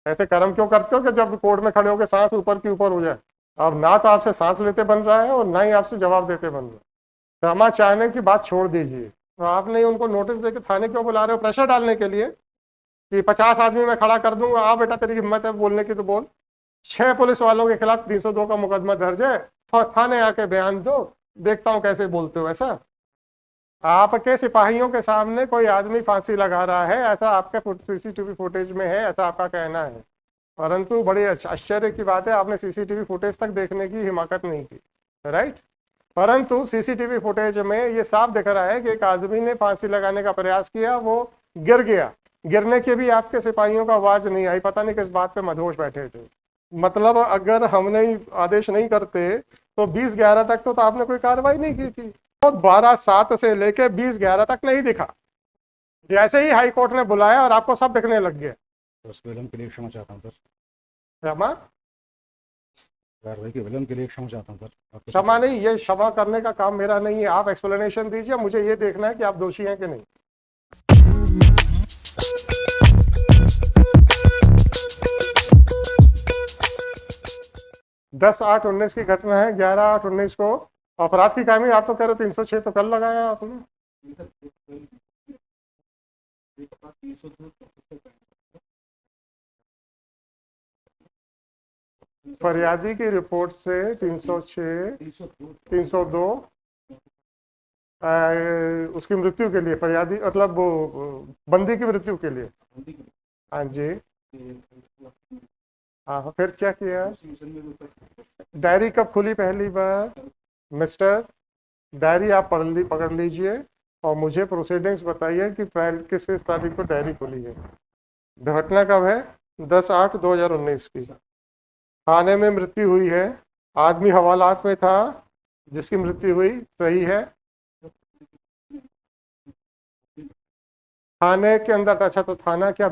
ऐसे कर्म क्यों करते हो कि जब कोर्ट में खड़े होकर सांस ऊपर की ऊपर हो जाए? अब ना तो आपसे सांस लेते बन रहा है और ना ही आपसे जवाब देते बन रहा है। क्षमा चाहने की बात छोड़ दीजिए। तो आपने उनको नोटिस देकर थाने क्यों बुला रहे हो? प्रेशर डालने के लिए कि 50 आदमी मैं खड़ा कर दूंगा, आ बेटा तेरी हिम्मत है बोलने की तो बोल। 6 पुलिस वालों के खिलाफ 302 का मुकदमा दर्ज है, तो थाने आके बयान दो, देखता हूँ कैसे बोलते हो। ऐसा आपके सिपाहियों के सामने कोई आदमी फांसी लगा रहा है, ऐसा आपके सीसीटीवी फुटेज में है, ऐसा आपका कहना है। परंतु बड़ी आश्चर्य की बात है, आपने सीसीटीवी फुटेज तक देखने की हिम्मत नहीं की, राइट। परंतु सीसीटीवी फुटेज में ये साफ दिख रहा है कि एक आदमी ने फांसी लगाने का प्रयास किया, वो गिर गया। गिरने के भी आपके सिपाहियों का आवाज नहीं आई, पता नहीं किस बात पे मदहोश बैठे थे। मतलब अगर हमने आदेश नहीं करते तो 20-11 तक तो आपने कोई कार्रवाई नहीं की थी। तो 12-7 से लेके 20-11 तक नहीं दिखा। जैसे ही हाई कोर्ट ने बुलाया और आपको सब दिखने लग गया। उस विलम्ब के लिए क्षमा चाहता हूँ सर। क्षमा? कार्रवाई के विलम्ब के लिए क्षमा चाहता हूँ सर। क्षमा नहीं, ये क्षमा करने का काम मेरा नहीं है। आप एक्सप्लेनेशन दीजिए, मुझे ये देखना है कि आप दोषी हैं कि नहीं। 10/8/19 की घटना है, 11/8/19 को अपराध की कायमी। आप तो कह रहे हो 306 तो कल लगाया आपने। फरियादी की रिपोर्ट से 306 302 उसकी मृत्यु के लिए, फरियादी मतलब वो बंदी की मृत्यु के लिए। हाँ जी, हाँ फिर क्या किया? डायरी कब खुली पहली बार? मिस्टर, डायरी आप पकड़ लीजिए और मुझे प्रोसीडिंग्स बताइए कि किस किस तारीख को डायरी खुली है। घटना कब है? 10/8/2019 की। थाने में मृत्यु हुई है, आदमी हवालात में था जिसकी मृत्यु हुई, सही है। थाने के अंदर, अच्छा तो थाना क्या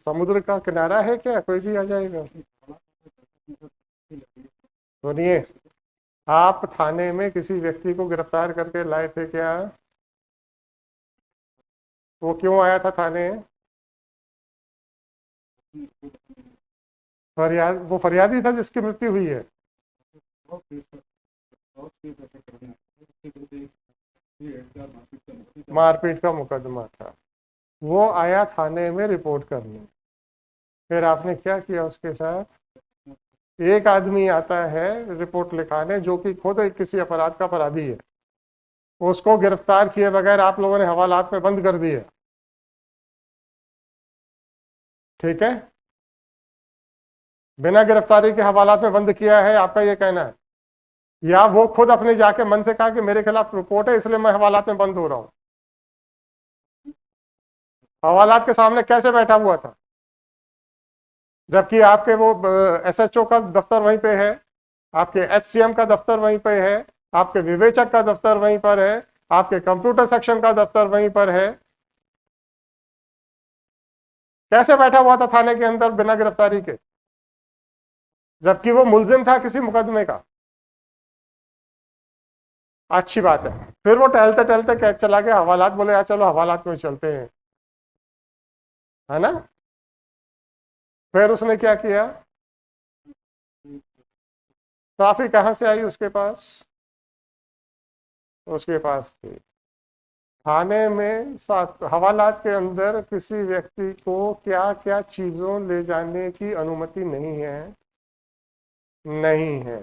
समुद्र का किनारा है क्या? कोई भी आ जाएगा? सुनिए, आप थाने में किसी व्यक्ति को गिरफ्तार करके लाए थे क्या? वो क्यों आया था थाने? वो फरियादी था जिसकी मृत्यु हुई है। मारपीट का मुकदमा था, वो आया थाने में रिपोर्ट करने। फिर आपने क्या किया उसके साथ? एक आदमी आता है रिपोर्ट लिखाने जो कि खुद किसी अपराध का अपराधी है, उसको गिरफ्तार किए बगैर आप लोगों ने हवालात में बंद कर दिया, ठीक है? बिना गिरफ्तारी के हवालात में बंद किया है, आपका ये कहना है? या वो खुद अपने जाके मन से कहा कि मेरे खिलाफ रिपोर्ट है इसलिए मैं हवालात में बंद हो रहा हूं? हवालात के सामने कैसे बैठा हुआ था जबकि आपके वो एसएचओ का दफ्तर वहीं पे है, आपके एचसीएम का दफ्तर वहीं पे है, आपके विवेचक का दफ्तर वहीं पर है, आपके कंप्यूटर सेक्शन का दफ्तर वहीं पर है? कैसे बैठा हुआ था थाने के अंदर बिना गिरफ्तारी के, जबकि वो मुलजिम था किसी मुकदमे का? अच्छी बात है। फिर वो टहलते टहलते कैद चला गया, हवालात बोले यार चलो हवालात में चलते हैं, है ना? फिर उसने क्या किया? काफी कहां से आई उसके पास? उसके पास थी। थाने में हवालात के अंदर किसी व्यक्ति को क्या क्या चीजों ले जाने की अनुमति नहीं है? नहीं है।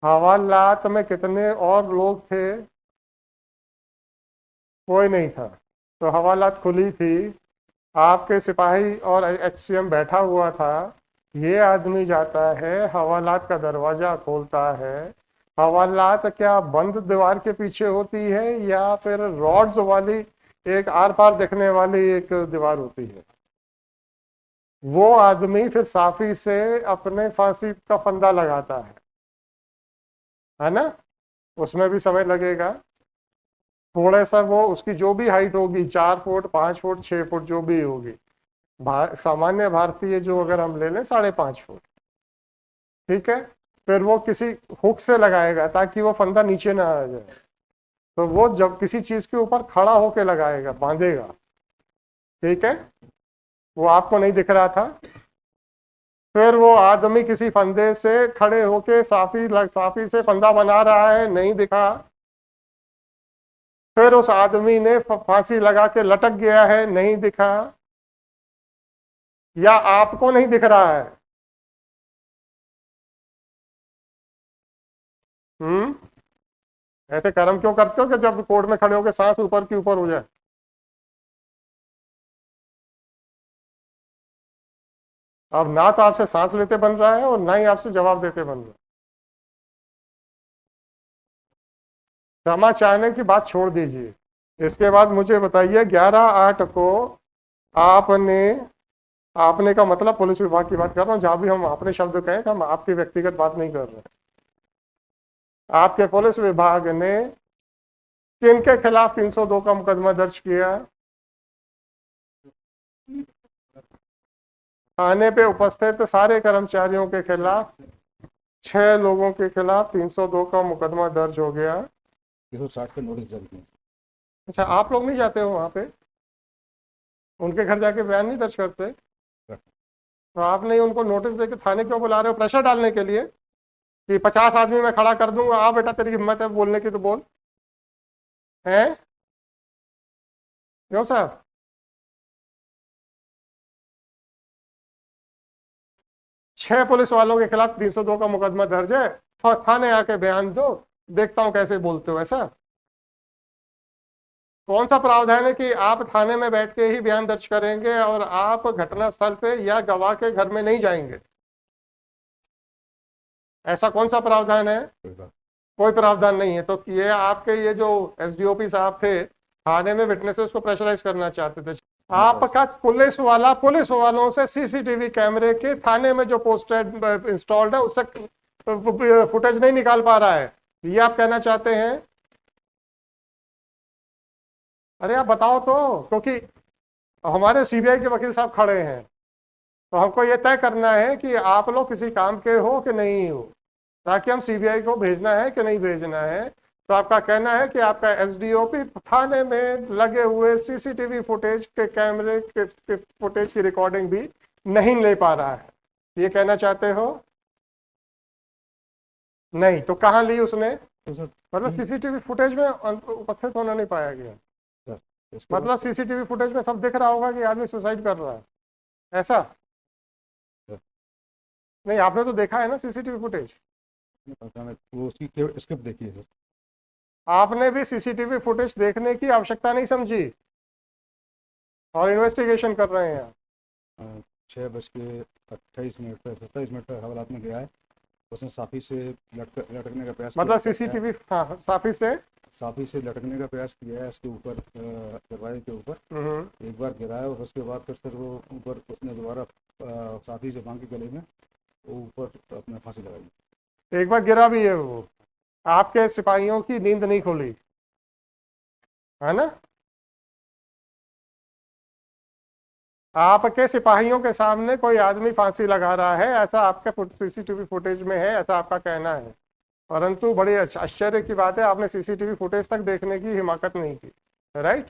हवालात में कितने और लोग थे? कोई नहीं था। तो हवालात खुली थी, आपके सिपाही और एचसीएम बैठा हुआ था। ये आदमी जाता है, हवालात का दरवाजा खोलता है। हवालात क्या बंद दीवार के पीछे होती है या फिर रॉड्स वाली एक आर पार देखने वाली एक दीवार होती है? वो आदमी फिर साफी से अपने फांसी का फंदा लगाता है ना? उसमें भी समय लगेगा थोड़ा सा। वो उसकी जो भी हाइट होगी, 4 फुट 5 फुट 6 फुट जो भी होगी, सामान्य भारतीय जो अगर हम ले लें 5.5 फुट, ठीक है? फिर वो किसी हुक से लगाएगा ताकि वो फंदा नीचे ना आ जाए। तो वो जब किसी चीज के ऊपर खड़ा होके लगाएगा, बांधेगा, ठीक है? वो आपको नहीं दिख रहा था, फिर वो आदमी किसी फंदे से खड़े होके साफी से फंदा बना रहा है, नहीं दिखा। फिर उस आदमी ने फांसी लगा के लटक गया है, नहीं दिखा। या आपको नहीं दिख रहा है? ऐसे कर्म क्यों करते हो कि जब कोर्ट में खड़े होकर सांस ऊपर की ऊपर हो जाए? अब ना तो आपसे सांस लेते बन रहा है और ना ही आपसे जवाब देते बन रहा है। क्षमा चाहने की बात छोड़ दीजिए। इसके बाद मुझे बताइए 11/8 को आपने आपने का मतलब पुलिस विभाग की बात कर रहा हूं, जहां भी हम अपने शब्द कहें हम आपकी व्यक्तिगत बात नहीं कर रहे। आपके पुलिस विभाग ने किनके खिलाफ 302 का मुकदमा दर्ज किया? थाने पे उपस्थित सारे कर्मचारियों के खिलाफ 6 लोगों के खिलाफ 302 का मुकदमा दर्ज हो गया। 360 के नोटिस जारी किए। अच्छा, आप लोग नहीं जाते हो वहां पे? उनके घर जाके बयान नहीं दर्ज करते? तो आप नहीं उनको नोटिस देके थाने क्यों बुला रहे हो? प्रेशर डालने के लिए कि 50 आदमी मैं खड़ा कर दूंगा, आ बेटा तेरी हिम्मत है बोलने की तो बोल। हैं क्यों साहब? छह पुलिस वालों के खिलाफ 302 का मुकदमा दर्ज है, थाने आके बयान दो, देखता हूं कैसे बोलते हो। ऐसा कौन सा प्रावधान है कि आप थाने में बैठ के ही बयान दर्ज करेंगे और आप घटनास्थल पे या गवाह के घर में नहीं जाएंगे? ऐसा कौन सा प्रावधान है? कोई प्रावधान नहीं है। तो ये आपके ये जो एसडीओपी साहब थे थाने में विटनेसेस को प्रेशराइज करना चाहते थे। आपका पुलिस वालों से सीसीटीवी कैमरे के थाने में जो पोस्टर इंस्टॉल्ड है उससे फुटेज नहीं निकाल पा रहा है, ये आप कहना चाहते हैं? अरे आप बताओ तो, क्योंकि हमारे सीबीआई के वकील साहब खड़े हैं, तो हमको ये तय करना है कि आप लोग किसी काम के हो कि नहीं हो, ताकि हम सीबीआई को भेजना है कि नहीं भेजना है। तो आपका कहना है कि आपका एसडीओपी थाने में लगे हुए सीसीटीवी फुटेज के कैमरे के फुटेज की रिकॉर्डिंग भी नहीं ले पा रहा है, ये कहना चाहते हो? नहीं तो कहाँ ली उसने? मतलब सीसीटीवी फुटेज में उपस्थित होना नहीं पाया गया, मतलब सीसीटीवी फुटेज में सब दिख रहा होगा कि आदमी सुसाइड कर रहा है, ऐसा? नहीं, आपने तो देखा है ना सीसीटीवी फुटेज? वो उसकी स्क्रिप्ट देखी है सर। आपने भी सीसीटीवी फुटेज देखने की आवश्यकता नहीं समझी और इन्वेस्टिगेशन कर रहे हैं आप। 6:28 पर 27 मिनट पर हवालात में गया है, उसने साफी से लटकने का प्रयास मतलब सीसीटीवी साफी से लटकने का प्रयास किया है इसके ऊपर, दरवाजे के ऊपर एक बार गिराया और उसके बाद फिर सर वो ऊपर उसने दोबारा साफी से बांध के गले में वो ऊपर अपने फांसी लगाई। एक बार गिरा भी है वो। आपके सिपाहियों की नींद नहीं खुली है ना? आपके सिपाहियों के सामने कोई आदमी फांसी लगा रहा है, ऐसा आपके सीसीटीवी फुटेज में है, ऐसा आपका कहना है। परंतु बड़ी आश्चर्य की बात है, आपने सीसीटीवी फुटेज तक देखने की हिमाकत नहीं की, राइट?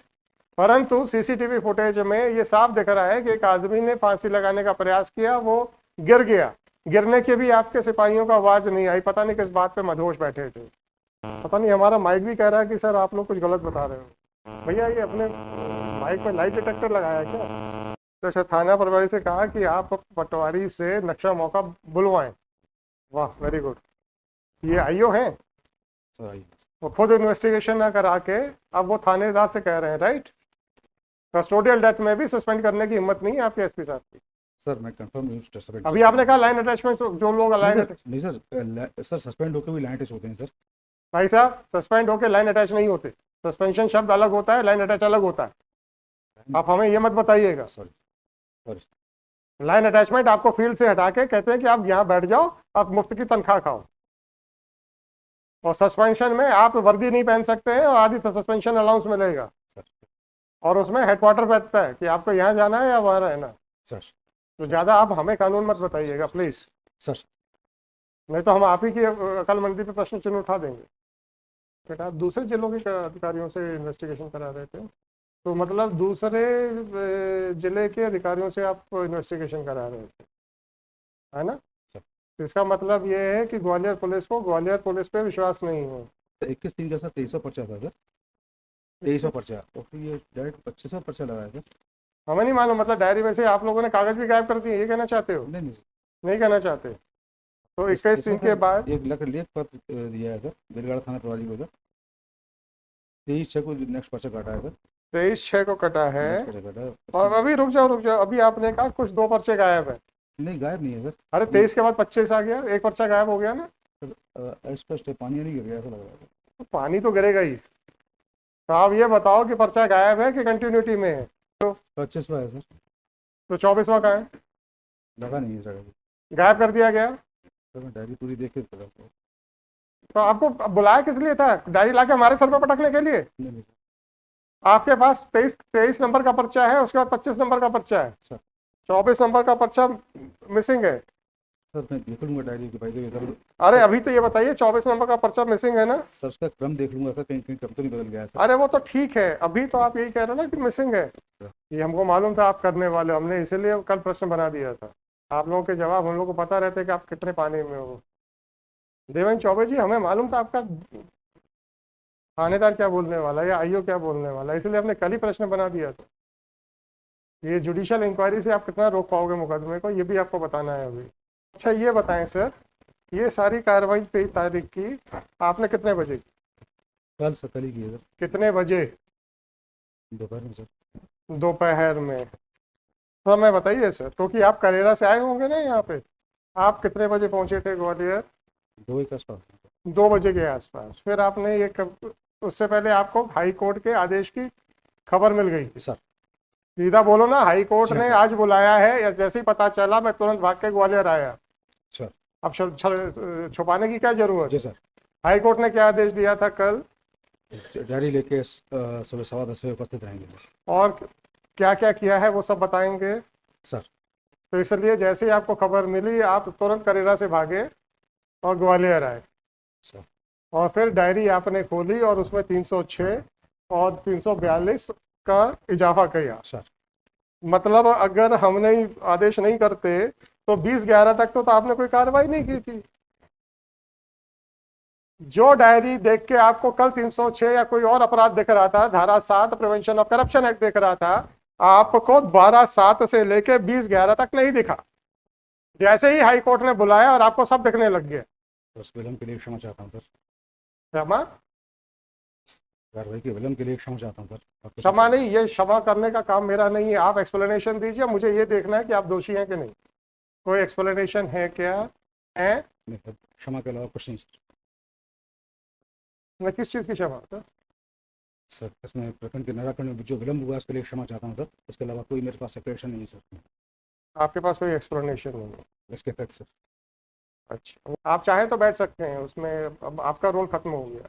परंतु सीसीटीवी फुटेज में ये साफ दिख रहा है कि एक आदमी ने फांसी लगाने का प्रयास किया, वो गिर गया। गिरने के भी आपके सिपाहियों का आवाज नहीं आई, पता नहीं किस बात पे मदहोश बैठे थे। पता नहीं, हमारा माइक भी कह रहा है कि सर आप लोग कुछ गलत बता रहे हो। भैया ये अपने माइक में लाइट डिटेक्टर लगाया क्या? तो थाना प्रभारी से कहा कि आप पटवारी से नक्शा मौका बुलवाएं। वाह, वेरी गुड। ये आईओ हैं, वो खुद इन्वेस्टिगेशन ना करा के अब वो थानेदार से कह रहे हैं, राइट? कस्टोडियल डेथ में भी सस्पेंड करने की हिम्मत नहीं है आपके एसपी साहब की। सर मैं कंफर्म अभी आपने कहा लाइन अटैचमेंट, जो लोग लाइन नहीं सर सस्पेंड होकर भी लाइन अटैच होते हैं सर। भाई साहब, सस्पेंड होकर लाइन अटैच नहीं होते। सस्पेंशन शब्द अलग होता है, लाइन अटैच अलग होता है। आप हमें ये मत बताइएगा। सॉरी। लाइन अटैचमेंट आपको फील्ड से हटा के कहते हैं कि आप यहाँ बैठ जाओ, आप मुफ्त की तनख्वाह खाओ। और सस्पेंशन में आप वर्दी नहीं पहन सकते हैं और आदि सस्पेंशन अलाउंस मिलेगा, और उसमें हेडक्वार्टर बैठता है कि आपको यहाँ जाना है या वहाँ रहना। सर तो ज़्यादा आप हमें कानून मत बताइएगा प्लीज़ सर, नहीं तो हम आप ही की अकलमंदी पे प्रश्न चिन्ह उठा देंगे। बेटा आप दूसरे जिलों के अधिकारियों से इन्वेस्टिगेशन करा रहे थे, तो मतलब दूसरे जिले के अधिकारियों से आप इन्वेस्टिगेशन करा रहे थे? है ना। तो इसका मतलब ये है कि ग्वालियर पुलिस पे विश्वास नहीं है। 21/3 का सर 2300 पर्चा था सर, 2300 पर्चा, और फिर ये डायरेक्ट 2500 पर्चा लगाया सर। हमें नहीं मालूम, मतलब डायरी में से आप लोगों ने कागज भी गायब कर दिए, ये कहना चाहते हो? नहीं नहीं सर, नहीं कहना चाहते। तो 21 दिन के बाद एक लेख पत्र दिया है सर बेलगाड़ा थाना प्रभारी को सर, 23/6 को नेक्स्ट पर्चा काटा है सर, 23/6 को कटा है। नेक्स्ट पर्चा काटा है। और अभी रुक जाओ, अभी आपने कहा कुछ 2 पर्चे गायब है। नहीं गायब नहीं है सर, अरे 23 के बाद 25 आ गया, एक पर्चा गायब हो गया ना। स्पष्ट है, पानी नहीं गिर गया ऐसा लग रहा है। तो पानी तो गिरेगा ही। तो आप ये बताओ कि पर्चा गायब है कि कंटिन्यूटी में है? 25वां है सर, तो 24वां कहाँ है? लगा नहीं है सर, गायब कर दिया गया। सर मैं डायरी पूरी देख के पता। तो आपको बुलाया किस लिए था? डायरी लाके हमारे सर पे पटकने के लिए? नहीं आपके पास 23 नंबर का पर्चा है, उसके बाद 25 नंबर का पर्चा है, सर, 24 नंबर का पर्चा मिसिंग है। सर मैं देख लूंगा डायरी के भाई सर। अरे अभी तो ये बताइए 24 नंबर का पर्चा मिसिंग है ना? सर उसका क्रम देख लूंगा सर, कहीं कहीं क्रम तो नहीं बदल गया है सर। अरे वो तो ठीक है, अभी तो आप यही कह रहे हो ना कि मिसिंग है। ये हमको मालूम था आप करने वाले, हमने इसीलिए कल प्रश्न बना दिया था। आप लोगों के जवाब हम लोग को पता रहते कि आप कितने पानी में हो। देवेंद्र चौबे जी, हमें मालूम था आपका थानेदार क्या बोलने वाला है या आईओ क्या बोलने वाला है, इसलिए हमने कल ही प्रश्न बना दिया था। ये जुडिशियल इंक्वायरी से आप कितना रोक पाओगे मुकदमे को, ये भी आपको बताना है अभी। अच्छा ये बताएं सर, ये सारी कार्रवाई 23 तारीख की आपने कितने बजे की? कल सर, कल ही की है सर, कितने बजे? दोपहर में सर। दोपहर में। समय बताइए सर, क्योंकि आप करेरा से आए होंगे ना यहाँ पे। आप कितने बजे पहुंचे थे ग्वालियर? 2 के आसपास। 2 बजे के आसपास। फिर आपने ये उससे पहले आपको हाई कोर्ट के आदेश की खबर मिल गई? सर सीधा बोलो ना, हाई कोर्ट जी ने सर। आज बुलाया है, या जैसे ही पता चला मैं तुरंत भाग के ग्वालियर आया। सर अब छुपाने की क्या जरूरत जी है? सर, हाई कोर्ट ने क्या आदेश दिया था कल? डायरी लेके सुबह 10:15 बजे उपस्थित रहेंगे। और क्या क्या किया है वो सब बताएंगे सर। तो इसलिए जैसे ही आपको खबर मिली आप तुरंत करेरा से भागे और ग्वालियर आए। सर और फिर डायरी आपने खोली और उसमें 306 और 342 का इजाफा किया। सर मतलब अगर हमने आदेश नहीं करते तो 20/11 तक तो आपने कोई कार्रवाई नहीं की थी। जो डायरी देख के आपको कल 306 या कोई और अपराध दिख रहा था, धारा 7 प्रिवेंशन ऑफ करप्शन एक्ट दिख रहा था, आपको 12/7 से लेके 20/11 तक नहीं दिखा। जैसे ही हाई कोर्ट ने बुलाया और आपको सब दिखने लग गया। उस विलंब के लिए क्षमा चाहता हूँ सर, क्षमा? कार्रवाई के विलंब के लिए क्षमा चाहता हूँ सर। क्षमा नहीं, ये क्षमा करने का काम मेरा नहीं है। आप एक्सप्लेनेशन दीजिए, मुझे ये देखना है कि आप दोषी हैं कि नहीं। कोई एक्सप्लेनेशन है क्या? है? नहीं सर, क्षमा के अलावा कुछ नहीं सर। मैं किस चीज़ की क्षमा सर? सर इसमें प्रकरण के निराकरण में जो विलंब हुआ उसके लिए क्षमा चाहता हूँ सर, इसके अलावा कोई मेरे पास सेपरेशन नहीं है सर। आपके पास कोई एक्सप्लेनेशन नहीं है? इसके तहत सर। अच्छा, आप चाहें तो बैठ सकते हैं, उसमें अब आपका रोल खत्म हो गया।